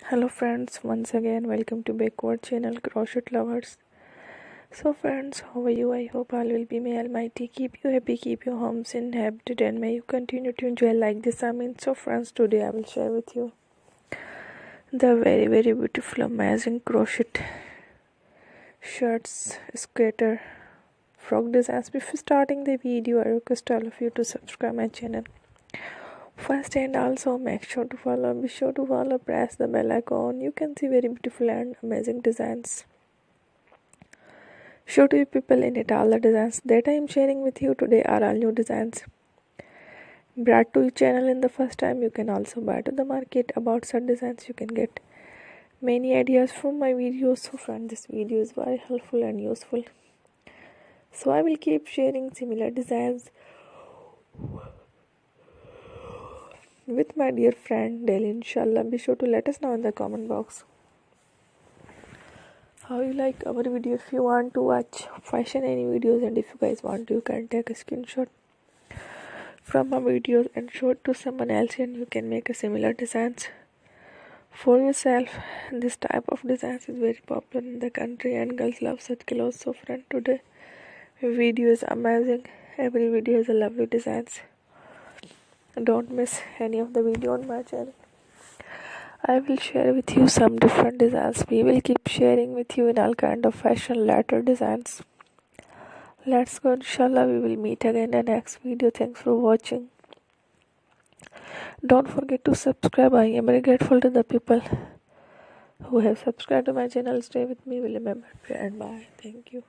Hello friends, once again welcome to backward channel Crochet Lovers. So friends, how are you? I hope all will be may almighty keep you happy, keep your homes inhabited, and may you continue to enjoy like this. So friends, today I will share with you the very beautiful amazing crochet shirts, skater, frog designs. Before starting the video, I request all of you to subscribe my channel first, and also be sure to follow, press the bell icon. You can see very beautiful and amazing designs. Show to you people in it. All the designs that I am sharing with you today are all new designs brought to your channel in the first time. You can also buy to the market about such designs. You can get many ideas from my videos. So friends, this video is very helpful and useful, so I will keep sharing similar designs with my dear friend daily, inshallah. Be sure to let us know in the comment box how you like our video. If you want to watch fashion any videos, and if you guys want to, you can take a screenshot from our videos and show it to someone else, and you can make a similar designs for yourself. This type of designs is very popular in the country and girls love such clothes. So friend, today video is amazing. Every video is a lovely designs. Don't miss any of the video on my channel. I will share with you some different designs. We will keep sharing with you in all kind of fashion letter designs. Let's go, inshallah. We will meet again in the next video. Thanks for watching. Don't forget to subscribe. I am very grateful to the people who have subscribed to my channel. Stay with me. Will remember. And bye. Thank you.